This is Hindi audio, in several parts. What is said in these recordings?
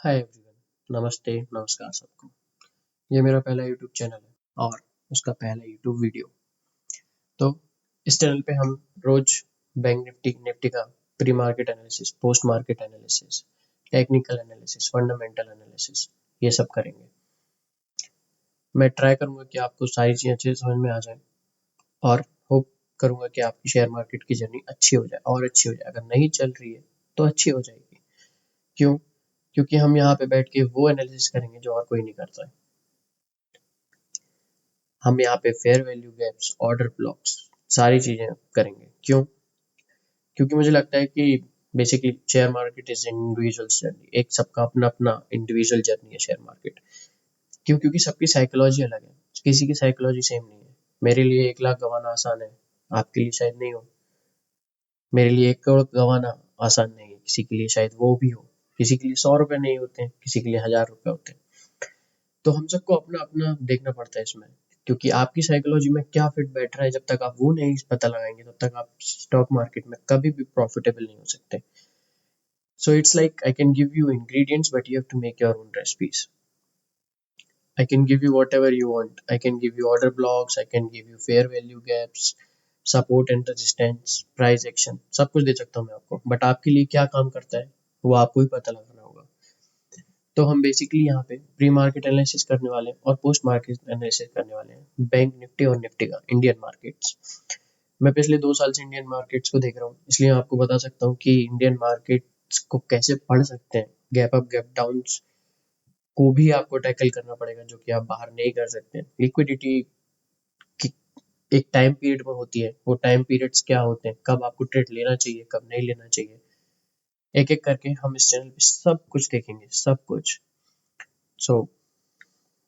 हाय एवरीवन, नमस्ते, नमस्कार सबको। ये मेरा पहला यूट्यूब चैनल है और उसका पहला यूट्यूब वीडियो। तो इस चैनल पे हम रोज बैंक निफ्टी का pre market analysis, post market analysis, technical analysis, fundamental analysis ये सब करेंगे। मैं ट्राई करूंगा कि आपको सारी चीज़ें अच्छे से समझ में आ जाए और होप करूंगा कि आपकी शेयर मार्केट की जर्नी अच्छी हो जाए और अच्छी हो जाए। अगर नहीं चल रही है तो अच्छी हो जाएगी। क्यों? क्योंकि हम यहाँ पे बैठ के वो एनालिसिस करेंगे जो और कोई नहीं करता है। हम यहाँ पे fair value gaps, order blocks, सारी चीज़ें करेंगे। क्यों? क्योंकि मुझे लगता है कि basically share market is individual journey. एक सबका अपना अपना इंडिविजुअल जर्नी है शेयर मार्केट। क्यों? क्योंकि सबकी साइकोलॉजी अलग है, किसी की साइकोलॉजी सेम नहीं है। मेरे लिए 1 लाख गंवाना आसान है, आपके लिए शायद नहीं हो। मेरे लिए 1 करोड़ गंवाना आसान नहीं है, किसी के लिए शायद वो भी हो। किसी के लिए 100 रुपये नहीं होते हैं, किसी के लिए 1000 रुपये होते हैं। तो हम सबको अपना अपना देखना पड़ता है इसमें, क्योंकि आपकी साइकोलॉजी में क्या फिट बैठ रहा है। जब तक आप वो नहीं पता लगाएंगे तब तक आप स्टॉक मार्केट में कभी भी प्रॉफिटेबल नहीं हो सकते। So it's like I can give you ingredients but you have to make your own recipes. I can give you whatever you want. I can give you order blocks, I can give you fair value gaps, support and resistance, price action, सब कुछ दे सकता हूँ मैं आपको। बट आपके लिए क्या काम करता है वो आपको ही पता लगाना होगा। तो हम बेसिकली यहाँ पे प्री मार्केट एनालिसिस करने वाले हैं और पोस्ट मार्केट एनालिसिस करने वाले हैं बैंक निफ्टी और निफ्टी का, इंडियन मार्केट्स। मैं पिछले 2 साल से इंडियन मार्केट्स को देख रहा हूँ, इसलिए आपको बता सकता हूँ कि इंडियन मार्केट्स को कैसे पढ़ सकते हैं। गैप अप गैप डाउन को भी आपको टैकल करना पड़ेगा, जो कि आप बाहर नहीं कर सकते। लिक्विडिटी की एक टाइम पीरियड में होती है, वो टाइम पीरियड्स क्या होते हैं, कब आपको ट्रेड लेना चाहिए, कब नहीं लेना चाहिए, एक एक करके हम इस चैनल पे सब कुछ देखेंगे, सब कुछ। सो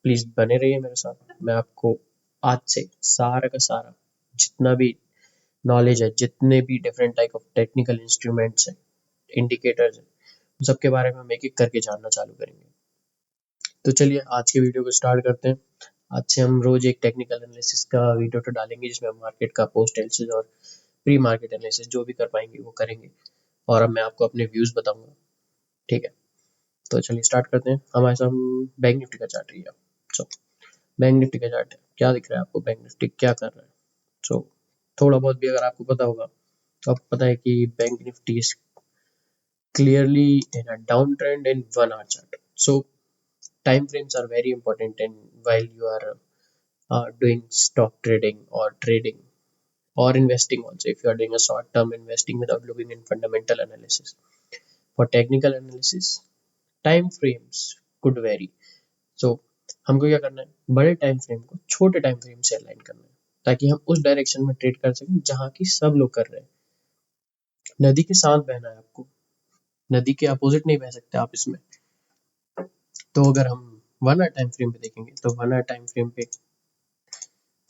प्लीज बने रहिए मेरे साथ। मैं आपको आज से सारा का सारा जितना भी नॉलेज है, जितने भी different type of technical instruments हैं, इंडिकेटर्स हैं, सबके बारे में हम एक एक करके जानना चालू करेंगे। तो चलिए आज के वीडियो को स्टार्ट करते हैं। आज से हम रोज एक टेक्निकल एनालिसिस का वीडियो तो डालेंगे, जिसमें हम मार्केट का पोस्ट एनालिसिस और प्री मार्केट एनालिसिस जो भी कर पाएंगे वो करेंगे, और अब मैं आपको अपने व्यूज बताऊंगा। ठीक है, तो चलिए स्टार्ट करते हैं। हमारे सामने बैंक निफ्टी का चार्ट है। सो बैंक निफ्टी का चार्ट है, क्या दिख रहा है आपको, बैंक निफ्टी क्या कर रहा है। सो थोड़ा बहुत भी अगर आपको पता होगा तो आपको पता है कि bank Nifty is clearly in a down trend in 1 hour chart. So time frames are very important, and while you are doing stock trading or trading or investing also, if you are doing a short term investing without looking in fundamental analysis. For technical analysis, time frames could vary. So हमको क्या करना है, बड़े टाइम फ्रेम को छोटे टाइम फ्रेम से अलाइन करना है, ताकि हम उस डायरेक्शन में ट्रेड कर सकें जहाँ की सब लोग कर रहे हैं। नदी के साथ बहना है आपको, नदी के अपोजिट नहीं बह सकते आप इसमें। तो अगर हम 1 hour टाइम फ्रेम पे देखेंगे तो 1 hour टाइम फ्रेम पे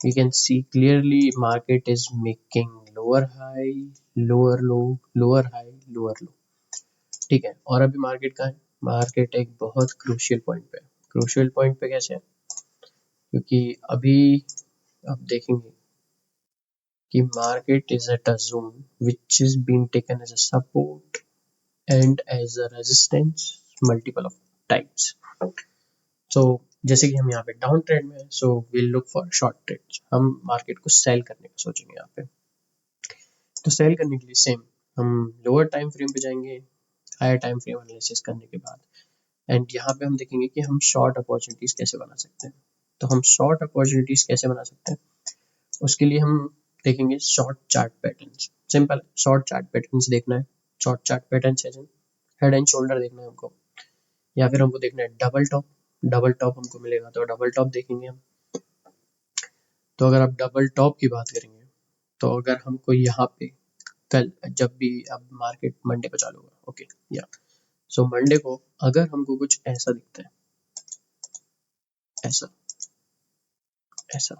we can see clearly market is making lower high, lower low, lower high, lower low. ठीक है, और अभी मार्केट का है, मार्केट एक बहुत क्रूशियल पॉइंट पे है। क्रूशियल पॉइंट पे कैसे है? क्योंकि अभी आप देखेंगे कि market is at a zone which is being taken as a support and as a resistance multiple of times. So जैसे कि हम यहाँ पे डाउन ट्रेंड में है, so will look for short trades. हम मार्केट को सेल करने का सोचेंगे यहाँ पे। तो सेल करने के लिए सेम हम लोअर टाइम फ्रेम पे जाएंगे, हायर टाइम फ्रेम एनालिसिस करने के बाद, एंड यहाँ पे हम देखेंगे कि हम शॉर्ट अपॉर्चुनिटीज कैसे बना सकते हैं। तो हम शॉर्ट अपॉर्चुनिटीज कैसे बना सकते हैं, उसके लिए हम देखेंगे short chart patterns. Simple, short chart patterns देखना है। शॉर्ट चार्ट पैटर्न्स है, हेड एंड शोल्डर देखना है हमको, या फिर हमको देखना है डबल टॉप। डबल टॉप हमको मिलेगा तो डबल टॉप देखेंगे हम। तो अगर आप डबल टॉप की बात करेंगे, तो अगर हमको यहाँ पे कल जब भी अब मार्केट मंडे को चालू होगा, ओके या सो मंडे को अगर हमको कुछ ऐसा दिखता है, ऐसा ऐसा,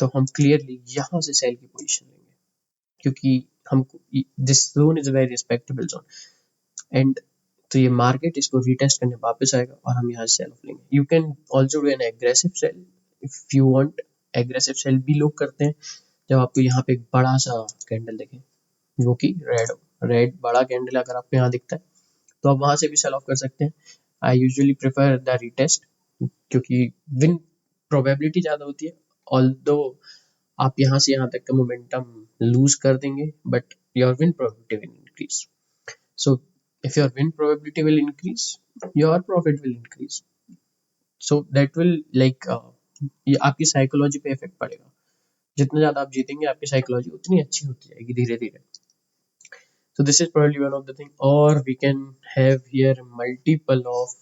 तो हम क्लियरली यहाँ से सेल की पोजीशन लेंगे, क्योंकि हमको this zone is a very respectable zone, and तो ये मार्केट इसको रीटेस्ट करने वापस आएगा और हम यहाँ से सेल ऑफ लेंगे। You can also do an aggressive sell if you want. Aggressive sell भी लोग करते हैं जब आपको यहाँ पे एक बड़ा सा कैंडल दिखे, जो कि रेड बड़ा कैंडल अगर आपको यहाँ दिखता है तो आप वहाँ से भी सेल ऑफ कर सकते हैं। I usually prefer the retest, क्योंकि विन प्रोबेबिलिटी ज़्यादा होती है, ऑल्दो आप यहाँ से यहाँ तक का मोमेंटम लूज कर देंगे, but your win probability will increase. So if your win probability will increase, your profit will increase. So that will ये आपकी साइकोलॉजी पे इफेक्ट पड़ेगा. जितना ज़्यादा आप जीतेंगे आपकी साइकोलॉजी उतनी अच्छी होती जाएगी धीरे धीरे. So this is probably one of the thing. Or we can have here multiple of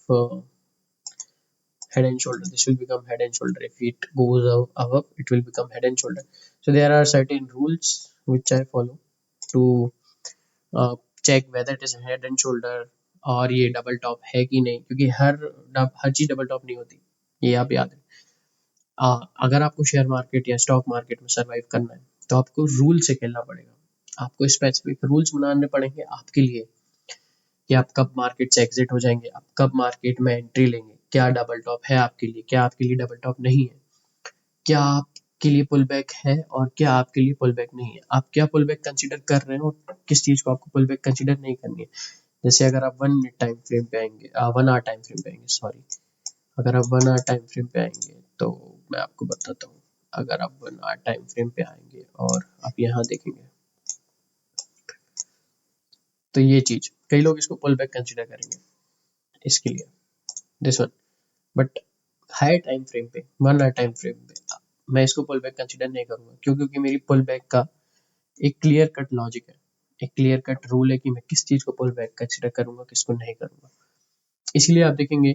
head and shoulder. This will become head and shoulder. If it goes up, it will become head and shoulder. So there are certain rules which I follow to check whether it is head and shoulder और ये डबल टॉप है कि नहीं, क्योंकि हर चीज डबल टॉप नहीं होती, ये आप याद है. अगर आपको शेयर मार्केट या स्टॉक मार्केट में सर्वाइव करना है तो आपको रूल से खेलना पड़ेगा. आपको स्पेसिफिक रूल्स बनाने पड़ेंगे आपके लिए कि आप कब मार्केट से एग्जिट हो जाएंगे, आप कब मार्केट में एंट्री लेंगे, क्या डबल टॉप है आपके लिए, क्या आपके लिए डबल टॉप नहीं है, क्या आपके लिए पुल बैक है और क्या आपके लिए पुल बैक नहीं है, आप क्या पुल बैक कंसिडर कर रहे हो और किस चीज़ को आपको पुल बैक कंसिडर नहीं करनी है. जैसे अगर आप 1 मिनट टाइम फ्रेम पे आएंगे, 1 आवर टाइम फ्रेम पे आएंगे, सॉरी, अगर आप 1 आवर टाइम फ्रेम पे आएंगे तो मैं आपको बताता हूँ. अगर आप 1 आवर टाइम फ्रेम पे आएंगे और आप यहाँ देखेंगे तो ये चीज़ कई लोग इसको पुल बैक कंसिडर करेंगे इसके लिए, this one. But high time frame पे, 1 आवर टाइम फ्रेम पे मैं इसको पुल बैक कंसिडर नहीं करूँगा. क्यों? क्योंकि मेरी पुल बैक का एक क्लियर कट लॉजिक है, एक क्लियर कट रूल है कि मैं किस चीज़ को पुल बैक कंसिडर करूँगा, किसको नहीं करूँगा. इसलिए आप देखेंगे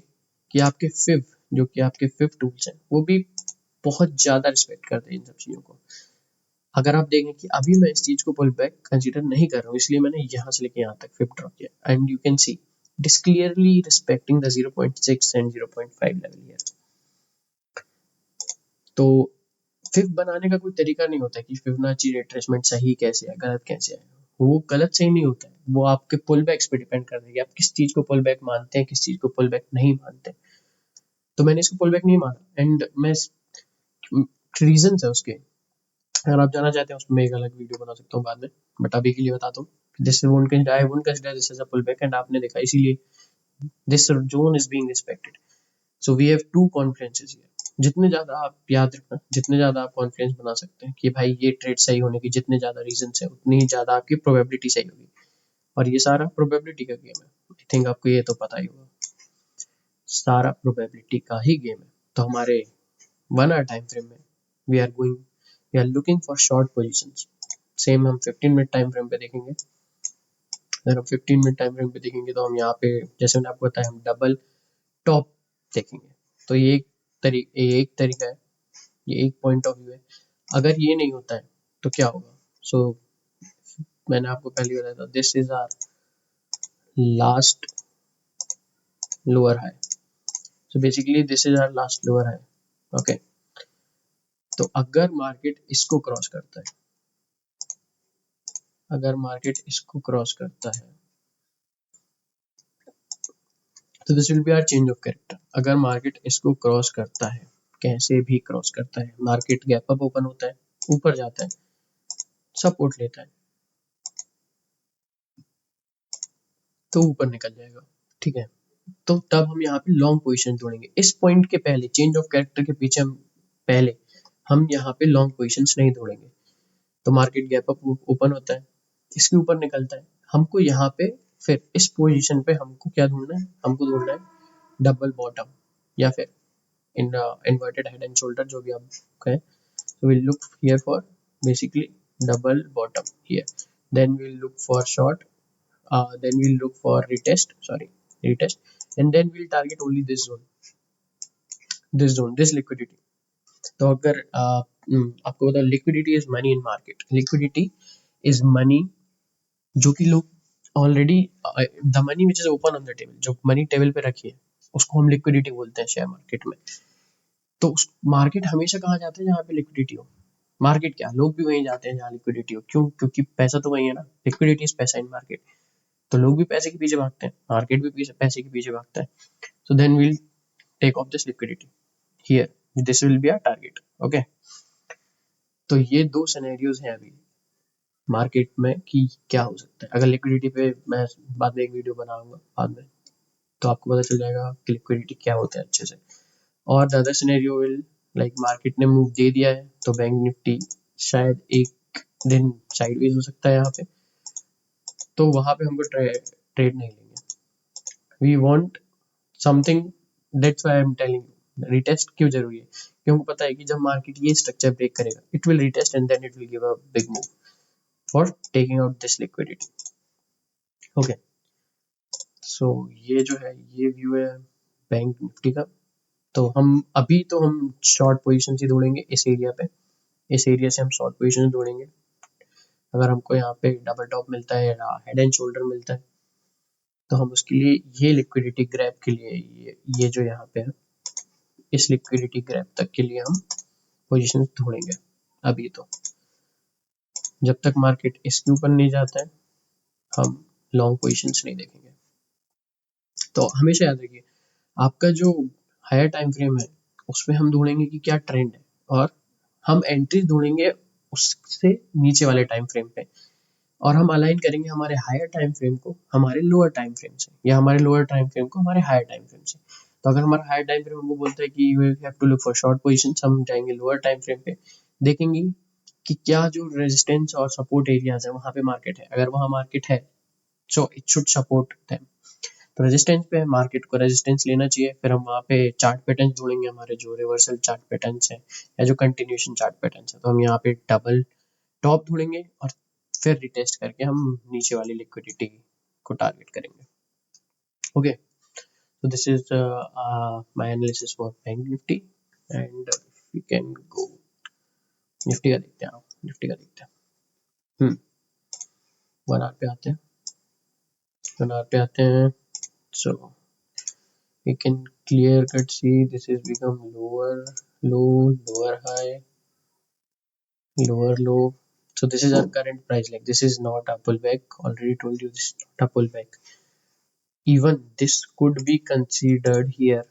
कि आपके फिव, जो कि आपके फिव टूल्स हैं, वो भी बहुत ज़्यादा रिस्पेक्ट करते हैं इन सब चीज़ों को. अगर आप देखें कि अभी मैं इस चीज़ को पुल बैक कंसिडर नहीं कर रहा हूँ, इसलिए मैंने यहाँ से लेके यहाँ तक फिव ड्रॉ किया, and you can see it is clearly respecting the 0.6 and 0.5 level here. तो फिव बनाने का कोई तरीका नहीं होता कि फिबोनाची रिट्रेसमेंट सही कैसे है, गलत कैसे है. वो गलत सही नहीं होता है, वो आपके पुल बैक्स पे डिपेंड करता है कि आप किस चीज़ को पुल बैक मानते हैं, किस चीज़ को पुल बैक नहीं मानते. तो मैंने इसको पुल बैक नहीं माना, एंड मैं रीजन है उसके, अगर आप जानना चाहते हैं उसमें मैं एक अलग वीडियो बना सकता हूँ बाद में, बट अभी के लिए बताता हूँ. This won't consider, I won't consider this as a pull back, and आपने देखा इसीलिए this zone is being respected. So we have two conferences here. जितने ज़्यादा आप याद रखना, जितने ज़्यादा आप कॉन्फ्रेंस बना सकते हैं कि भाई ये ट्रेड सही होने की जितने ज़्यादा रीजन है उतनी ही ज़्यादा आपकी प्रोबेबिलिटी सही होगी. और ये सारा प्रोबेबिलिटी का गेम है. आई थिंक आपको ये तो पता ही होगा, सारा प्रोबेबिलिटी का ही गेम है. तो हमारे 1 आवर टाइम फ्रेम में we are looking for short positions. Same हम 15 मिनट टाइम फ्रेम पे देखेंगे. अगर हम 15 मिनट टाइम फ्रेम पे देखेंगे तो हम यहाँ पे, जैसे मैंने आपको बताया, हम डबल टॉप देखेंगे. तो ये एक तरीका है, ये एक पॉइंट ऑफ व्यू है. अगर ये नहीं होता है तो क्या होगा? सो मैंने आपको पहले बताया था, this is our last lower high. So basically this is our last lower high. Okay, तो अगर मार्केट इसको क्रॉस करता है, अगर मार्केट इसको क्रॉस करता है तो this will be our change of character. अगर मार्केट इसको क्रॉस करता है, कैसे भी क्रॉस करता है, मार्केट गैप अप ओपन होता है, ऊपर जाता है, सपोर्ट लेता है, तो ऊपर निकल जाएगा. ठीक है, तो तब हम यहाँ पे लॉन्ग पोजीशन जोड़ेंगे. इस पॉइंट के पहले, चेंज ऑफ कैरेक्टर के पीछे हम पहले हम यहाँ पे लॉन्ग पोजीशंस नहीं जोड़ेंगे. तो मार्केट गैप अप ओपन होता है, इसके ऊपर निकलता है, हमको यहाँ पे फिर इस पोजीशन पे हमको क्या ढूंढना है, हमको ढूंढना है डबल बॉटम या फिर इन्वर्टेड हेड एंड शोल्डर, जो भी आप कहें. So we'll look here for basically double bottom here. Then we'll look for short. Then we'll look for retest, and then we'll target only this zone, this liquidity. तो अगर आपको पता, liquidity is money in market. Liquidity is money जो कि लोग already, the money which is open on the table, जो मनी टेबल पे रखी है उसको हम लिक्विडिटी बोलते हैं शेयर मार्केट में. तो उस मार्केट हमेशा कहाँ जाते हैं जहाँ पे लिक्विडिटी हो. मार्केट क्या, लोग भी वहीं जाते हैं जहाँ लिक्विडिटी हो. क्यों? क्योंकि पैसा तो वही है ना. लिक्विडिटी इज पैसा इन मार्केट. तो लोग भी पैसे के पीछे भागते हैं, मार्केट भी पैसे के पीछे भागता है. So then will take off this liquidity here. This will be our target. Okay, तो ये दो सिनेरियोज हैं अभी. मार्केट में कि क्या हो सकता है। अगर लिक्विडिटी पे मैं बाद में एक वीडियो बनाऊंगा बाद में, तो आपको पता चल जाएगा कि लिक्विडिटी क्या होता है अच्छे से। और the other scenario will like market ने मूव दे दिया है तो बैंक निफ्टी शायद एक दिन साइडवेज हो सकता है यहाँ पे, तो वहां पे हमको ट्रेड नहीं लेंगे। We want something, that's why I am telling you retest क्यों जरूरी है, क्योंकि पता है कि जब मार्केट ये स्ट्रक्चर ब्रेक करेगा it will retest and then it will give a big move for taking out this liquidity. Okay, so ये जो है ये व्यू है बैंक निफ्टी का। तो हम शॉर्ट पोजीशन ही ढूंढेंगे इस एरिया पे, इस एरिया से हम शॉर्ट पोजीशन ढूंढेंगे। अगर हमको यहाँ पे डबल टॉप मिलता है या हेड एंड शोल्डर मिलता है तो हम उसके लिए ये लिक्विडिटी ग्रैब के लिए ये जो यहाँ पे है इस लिक्विडिटी ग्रैब तक के लिए हम पोजीशन ढूंढेंगे। अभी तो जब तक मार्केट इसके ऊपर नहीं जाता है हम लॉन्ग पोजीशंस नहीं देखेंगे। तो हमेशा याद रखिए आपका जो हायर टाइम फ्रेम है उसमें हम ढूंढेंगे कि क्या ट्रेंड है, और हम एंट्री ढूंढेंगे उससे नीचे वाले टाइम फ्रेम पे, और हम अलाइन करेंगे हमारे हायर टाइम फ्रेम को हमारे लोअर टाइम फ्रेम से, या हमारे लोअर टाइम फ्रेम को हमारे हायर टाइम फ्रेम से। तो अगर हमारा हायर टाइम फ्रेम हमको बोलता है कि you have to look for short positions, हम जाएंगे लोअर टाइम फ्रेम पे, देखेंगे कि क्या जो रेजिस्टेंस और सपोर्ट एरियाज है वहां पे मार्केट है। अगर वहां मार्केट है so it should support them. तो रेजिस्टेंस पे मार्केट को रेजिस्टेंस लेना चाहिए, फिर हम वहाँ पे चार्ट पैटर्न जोड़ेंगे हमारे जो रिवर्सल चार्ट पैटर्न्स हैं या जो कंटिन्यूशन चार्ट पैटर्न्स हैं। तो हम यहाँ पे डबल टॉप ढूंढेंगे और फिर रिटेस्ट करके हम नीचे वाली लिक्विडिटी को टारगेट करेंगे। Okay, so this is my analysis for bank nifty and we can go Nifty का देखते हैं। निफ्टी का देखते हैं। 1 आवर पे आते हैं, 1 आवर पे आते हैं। so we can clear cut see this is become lower low, lower high, lower low. So this is our current price, like this is not a pullback, already told you this is not a pullback. Even this could be considered here,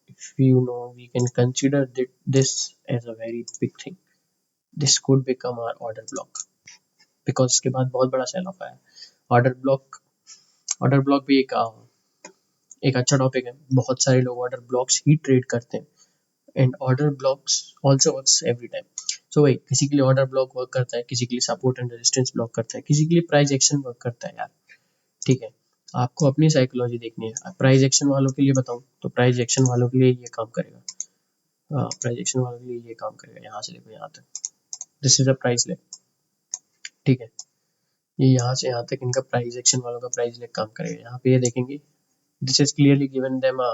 if you know, we can consider that this as a very big thing. This could become our order block because इसके बाद बहुत बड़ा सेल ऑफ आया। ऑर्डर ब्लॉक भी एक अच्छा टॉपिक है। बहुत सारे लोग ऑर्डर ब्लॉक्स ही ट्रेड करते हैं and order blocks also works every time. So भाई किसी के लिए ऑर्डर ब्लॉक वर्क करता है, किसी के लिए सपोर्ट एंड रेजिस्टेंस ब्लॉक करता है, किसी के लिए प्राइस एक्शन वर्क करता है यार। ठीक है, आपको अपनी साइकोलॉजी देखनी है। प्राइस एक्शन वालों के लिए बताऊं तो प्राइस एक्शन वालों के लिए ये काम करेगा, प्राइस एक्शन वालों के लिए ये काम करेगा। यहाँ से देखो यहाँ तक, this is a price leg. ठीक है, ये यहाँ से यहाँ तक इनका प्राइस एक्शन वालों का प्राइस लेग काम करेगा। यहाँ पे ये देखेंगे this is clearly given them a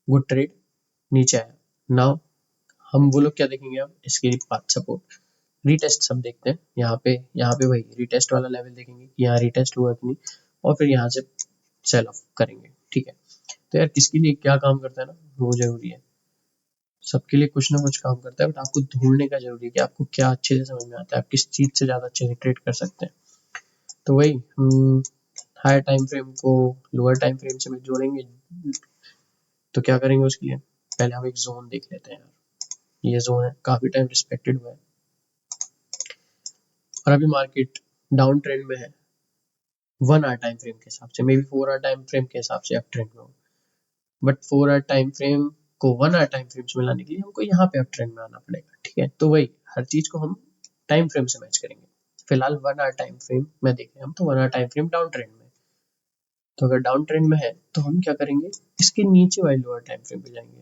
good trade, नीचे आया। नाउ हम वो लोग क्या देखेंगे, अब इसके पाथ सपोर्ट रीटेस्ट सब देखते हैं। यहाँ पे वही रीटेस्ट वाला लेवल देखेंगे कि यहाँ रीटेस्ट हुआ कि नहीं, और फिर यहाँ से सेल ऑफ करेंगे। ठीक है, तो यार किसके लिए क्या काम करता है ना, वो जरूरी है। सबके लिए कुछ ना कुछ काम करता है, बट आपको ढूंढने का जरूरी है कि आपको क्या अच्छे से समझ में आता है, आप किस चीज से ज्यादा अच्छे से ट्रेड कर सकते हैं। तो वही हम हायर टाइम फ्रेम को लोअर टाइम फ्रेम से जोड़ेंगे। तो क्या करेंगे उसके लिए, पहले हम एक जोन देख लेते हैं। ये जोन है, काफी टाइम रिस्पेक्टेड हुआ है और अभी मार्केट डाउन ट्रेंड में है 1 आवर टाइम फ्रेम के हिसाब से, maybe 4 hour time frame के हिसाब से अप ट्रेंड में हो, बट 4 आवर टाइम फ्रेम को 1 आवर टाइम फ्रेम में लाने के लिए हमको यहाँ पे अप ट्रेंड में आना पड़ेगा। ठीक है, तो वही हर चीज को हम टाइम फ्रेम से मैच करेंगे। फिलहाल 1 आवर टाइम फ्रेम में देख रहे हैं हम, तो 1 hour time frame down trend में। तो अगर डाउन ट्रेंड में है तो हम क्या करेंगे, इसके नीचे वाले लोअर टाइम फ्रेम पे जाएंगे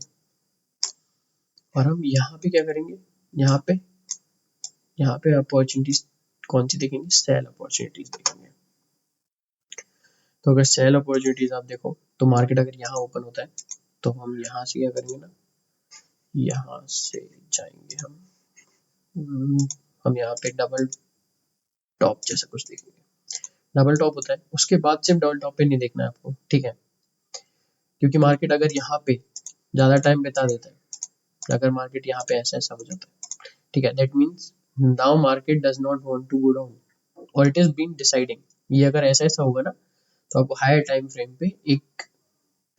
और हम यहाँ पे क्या करेंगे, यहाँ पे अपॉर्चुनिटीज कौन सी देखेंगे, सेल अपॉर्चुनिटीज देखेंगे। तो अगर सेल अपॉर्चुनिटीज आप देखो तो मार्केट अगर यहाँ ओपन होता है तो हम यहाँ से क्या करेंगे ना, यहाँ से जाएंगे हम यहाँ पे डबल टॉप जैसा कुछ देखेंगे। डबल टॉप होता है, उसके बाद सिर्फ डबल टॉप पे नहीं देखना है आपको। ठीक है, क्योंकि मार्केट अगर यहाँ पे ज्यादा टाइम बिता देता है, अगर मार्केट यहाँ पे ऐसा हो जाता है, ठीक है, that means now market does not want to go down और इट इज बीन डिसाइडिंग। ये अगर ऐसा होगा ना तो आपको हायर टाइम फ्रेम पे एक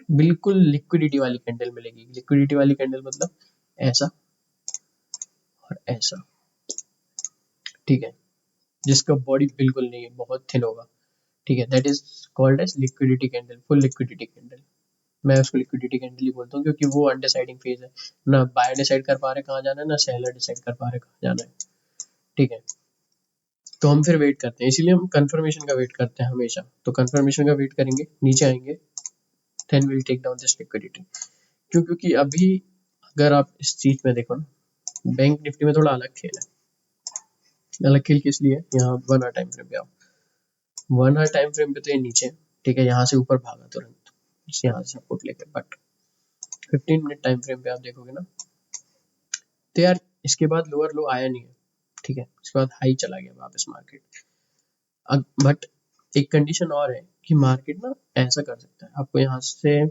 बिल्कुल लिक्विडिटी वाली कैंडल मिलेगी। लिक्विडिटी वाली कैंडल मतलब ऐसा और ऐसा। ठीक है, जिसका बॉडी बिल्कुल नहीं है, बहुत थिन होगा, ठीक है, that is called as liquidity candle, full liquidity candle. मैं उसको लिक्विडिटी कैंडल ही बोलता हूँ क्योंकि वो अनडिसाइडिंग फेज है, ना बायर डिसाइड कर पा रहे कहाँ जाना है, ना सेलर डिसाइड कर पा रहे कहाँ जाना है, ठीक है। तो हम फिर वेट करते हैं, इसीलिए हम कंफर्मेशन का वेट करते हैं हमेशा। तो कंफर्मेशन का वेट करेंगे, नीचे आएंगे, then will take down this liquidity. क्यों? क्योंकि अभी अगर आप इस चीज में देखो ना, बैंक निफ्टी में थोड़ा अलग खेल है। अलग खेल किस लिए? यहाँ 1 आवर टाइम फ्रेम पे आओ, 1 आवर टाइम फ्रेम पे तो ये नीचे, ठीक है, यहाँ से ऊपर भागा तुरंत, यहाँ से सपोर्ट लेके, बट 15 मिनट टाइम फ्रेम पे आप देखोगे ना, तो यार इसके बाद लोअर लो आया नहीं है, ठीक है, इसके बाद हाई चला गया वापस मार्केट। बट एक कंडीशन और है कि मार्केट ना ऐसा कर सकता है, आपको यहाँ से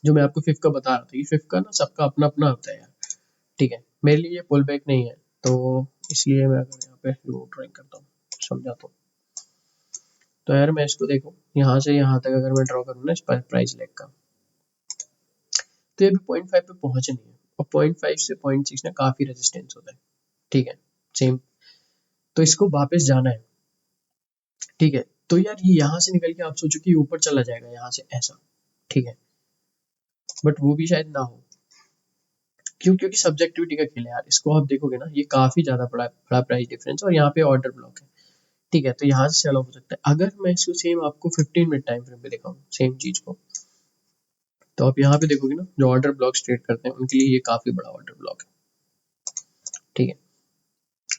जो मैं आपको फिफ्थ का बता रहा था, ये फिफ्थ का ना सबका अपना अपना होता है यार, ठीक है। मेरे लिए ये पुल बैक नहीं है, तो इसलिए मैं अगर यहाँ पे लो ड्राइंग करता हूँ, समझाता हूँ। तो यार मैं इसको देखो, यहाँ से यहाँ तक अगर मैं ड्रॉ करूँ ना इस पर प्राइस लेग का, तो ये भी 0.5 पे पहुंच नहीं है, और 0.5 से 0.6 ना काफी रेजिस्टेंस होता है, ठीक है, सेम। तो इसको वापस जाना है, ठीक है। तो यार ये यहाँ से निकल के आप सोचो कि ऊपर चला जाएगा यहाँ से ऐसा, ठीक है, बट वो भी शायद ना हो। क्यों? क्योंकि सब्जेक्टिविटी का खेल है यार, इसको आप देखोगे ना, ये काफी ज्यादा बड़ा प्राइस डिफरेंस, और यहाँ पे ऑर्डर ब्लॉक है, ठीक है। तो यहाँ से सेल ऑफ हो सकता है। अगर मैं इसको सेम आपको 15 मिनट टाइम फ्रेम पे दिखाऊं सेम चीज को, तो आप यहाँ पे देखोगे ना, जो ऑर्डर ब्लॉक ट्रेड करते हैं उनके लिए ये काफी बड़ा ऑर्डर ब्लॉक है, ठीक है।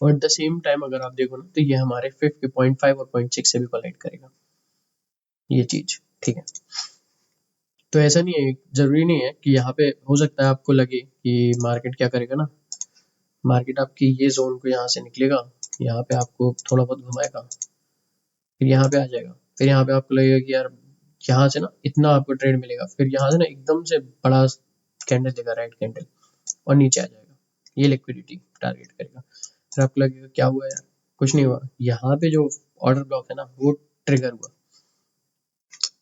और एट द सेम टाइम अगर आप देखो ना, तो ये हमारे फिफ्थ के 0.5 और 0.6 से भी कोलाइड करेगा ये चीज, ठीक है। तो ऐसा नहीं है, जरूरी नहीं है कि यहाँ पे, हो सकता है आपको लगे कि मार्केट क्या करेगा ना, मार्केट आपकी ये जोन को यहाँ से निकलेगा, यहाँ पे आपको थोड़ा बहुत घुमाएगा, फिर यहाँ पे आ जाएगा, फिर यहाँ पे आपको लगेगा कि यार यहाँ से ना इतना आपको ट्रेड मिलेगा, फिर यहाँ से ना एकदम से बड़ा कैंडल देगा, राइट कैंडल, और नीचे आ जाएगा, ये लिक्विडिटी टारगेट करेगा। फिर आपको लगेगा क्या हुआ यार, कुछ नहीं हुआ। यहाँ पे जो ऑर्डर ब्लॉक है ना, वो ट्रिगर हुआ,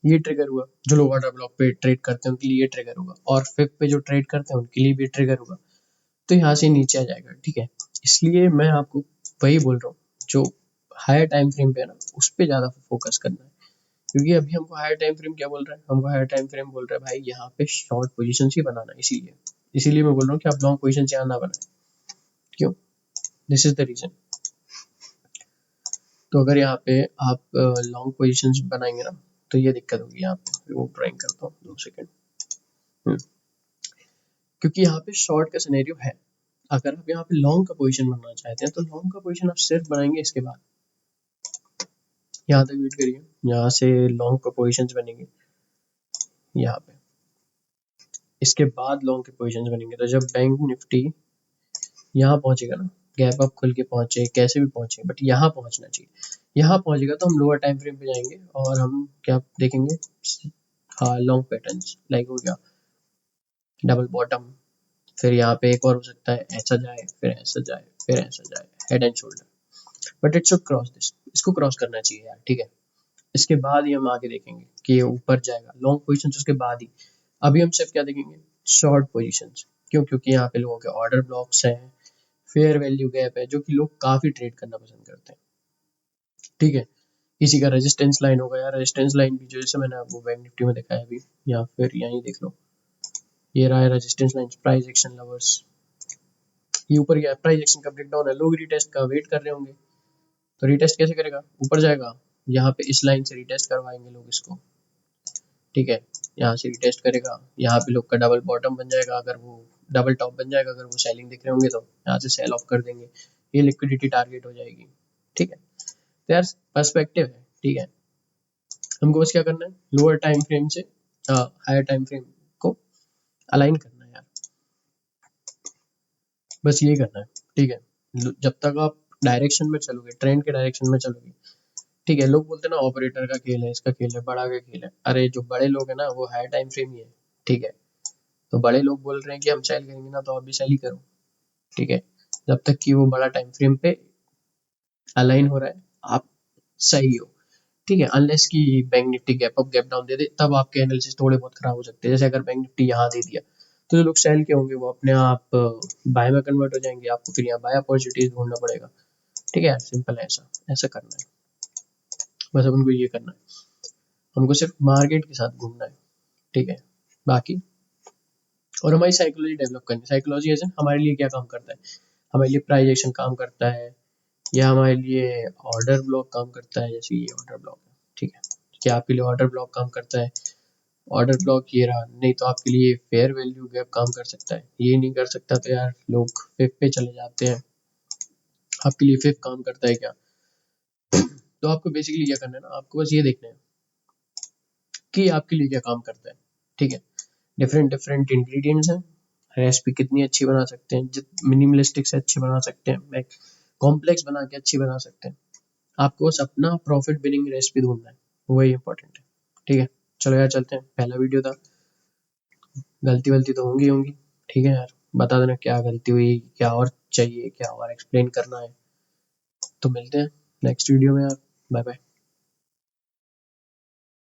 ये ट्रिगर हुआ, जो लोग ऑर्डर ब्लॉक पे ट्रेड करते हैं उनके लिए ये ट्रिगर होगा, और फिफ्थ पे जो ट्रेड करते हैं उनके लिए भी ट्रिगर होगा, तो यहाँ से नीचे आ जाएगा, ठीक है। इसलिए मैं आपको वही बोल रहा हूँ, जो हायर टाइम फ्रेम पे है ना, उस पर ज्यादा फोकस करना है, क्योंकि अभी हमको हायर टाइम फ्रेम क्या बोल रहा है, हमको हायर टाइम फ्रेम बोल रहा है भाई यहाँ पे शॉर्ट पोजीशन ही बनाना, इसीलिए इसीलिए मैं बोल रहा हूँ कि आप लॉन्ग पोजीशन यहाँ ना बनाए। क्यों? This is the reason. तो अगर यहाँ पे आप लॉन्ग पोजीशन बनाएंगे ना, तो ये दिक्कत होगी। यहाँ पे वो ड्राइंग करता हूँ 2 सेकेंड, क्योंकि यहाँ पे शॉर्ट का सिनेरियो है। अगर आप यहाँ पे लॉन्ग का पोजीशन बनना चाहते हैं, तो लॉन्ग का पोजीशन आप सिर्फ बनाएंगे इसके बाद, यहाँ तक वेट करिए, यहाँ से लॉन्ग का पोजीशंस बनेंगे यहाँ पे, इसके बाद लॉन्ग के पोजीशंस बनेंगे। तो जब बैंक निफ्टी यहाँ पहुंचेगा ना, गैप अप खुल के पहुंचे, कैसे भी पहुंचे, बट यहाँ पहुंचना चाहिए, यहाँ पहुंचेगा तो हम लोअर टाइम फ्रेम पे जाएंगे और हम क्या देखेंगे, लॉन्ग पैटर्न्स, लाइक हो गया डबल बॉटम, फिर यहाँ पे एक और हो सकता है ऐसा जाए, फिर ऐसा जाए, फिर ऐसा जाए, head and shoulder, but it should cross this, इसको क्रॉस करना चाहिए यार, ठीक है। इसके बाद ही हम आगे देखेंगे कि ये ऊपर जाएगा, लॉन्ग पोजीशन उसके बाद ही। अभी हम सिर्फ क्या देखेंगे, शॉर्ट पोजीशन। क्यों? क्योंकि यहाँ पे लोगों के ऑर्डर ब्लॉक्स हैं, फेयर वैल्यू गैप है, जो कि लोग काफी ट्रेड करना पसंद करते हैं, ठीक है। किसी का रेजिस्टेंस लाइन होगा यार, रेजिस्टेंस लाइन भी जैसे मैंने आपको बैंक निफ्टी में दिखाया अभी, या फिर यहीं देख लो, ये रहा है resistance line, price action lovers, ये ऊपर गया, प्राइस एक्शन का ब्रेकडाउन है, लोग रिटेस्ट का वेट कर रहे होंगे, तो रिटेस्ट कैसे करेगा, ऊपर जाएगा, यहाँ पे इस लाइन से रिटेस्ट करवाएंगे लोग इसको, ठीक है, यहाँ से रिटेस्ट करेगा, यहाँ पे लोग का डबल बॉटम बन जाएगा, अगर वो डबल टॉप बन जाएगा, अगर वो सेलिंग दिख रहे होंगे तो यहाँ से सेल ऑफ कर देंगे, ये लिक्विडिटी टारगेट हो जाएगी, ठीक है। तो यार पर्सपेक्टिव है, ठीक है, हमको बस क्या करना है, लोअर टाइम फ्रेम से हायर टाइम फ्रेम को अलाइन करना है यार, बस ये करना है, ठीक है। जब तक आप डायरेक्शन में चलोगे, ट्रेंड के डायरेक्शन में चलोगे, ठीक है। लोग बोलते हैं ना ऑपरेटर का खेल है, इसका खेल है, बड़ा का खेल है, अरे जो बड़े लोग हैं ना वो हायर टाइम फ्रेम ही है, ठीक है। तो बड़े लोग बोल रहे हैं कि हम सेल करेंगे ना, तो आप भी सेल ही करो, ठीक है, जब तक कि वो बड़ा टाइम फ्रेम पे अलाइन हो रहा है, आप सही हो, ठीक है। अनलेस कि bank Nifty gap up gap down दे दे, तब आपके एनालिसिस थोड़े बहुत खराब हो सकते हैं। जैसे अगर बैंक निफ्टी यहाँ दे दिया, तो जो लोग सेल के होंगे वो अपने आप बाय में कन्वर्ट हो जाएंगे, आपको फिर यहाँ बाय अपॉर्चुनिटीज ढूंढना पड़ेगा, ठीक है यार, सिंपल है, ऐसा ऐसा करना है, बस अपन को ये करना है, हमको सिर्फ मार्केट के साथ घूमना है, ठीक है। बाकी और हमारी साइकोलॉजी डेवलप करनी, साइकोलॉजी एज हमारे लिए क्या काम करता है, हमारे लिए प्राइस एक्शन काम करता है, या हमारे लिए ऑर्डर ब्लॉक काम करता है, जैसे ये ऑर्डर ब्लॉक है, ठीक है, क्या आपके लिए ऑर्डर ब्लॉक काम करता है, ऑर्डर ब्लॉक ये रहा, नहीं तो आपके लिए फेयर वैल्यू गैप काम कर सकता है, ये नहीं कर सकता तो यार लोग फिफ्थ पे चले जाते हैं, आपके लिए फिफ्थ काम करता है क्या। तो आपको बेसिकली क्या करना है ना, आपको बस ये देखना है कि आपके लिए क्या काम करता है, ठीक है। डिफरेंट डिफरेंट इंग्रेडिएंट्स हैं, रेसिपी कितनी अच्छी बना सकते हैं, जित मिनिमलिस्टिक से अच्छी बना सकते हैं, लाइक कॉम्प्लेक्स बना के अच्छी बना सकते हैं, आपको बस अपना प्रॉफिट बिनिंग रेसिपी ढूंढना है, वही इंपॉर्टेंट है, ठीक है। चलो यार चलते हैं, पहला वीडियो था, गलती वलती तो होंगी होंगी, ठीक है यार, बता देना क्या गलती हुई, क्या और चाहिए, क्या और एक्सप्लेन करना है, तो मिलते हैं नेक्स्ट वीडियो में यार, बाय बाय।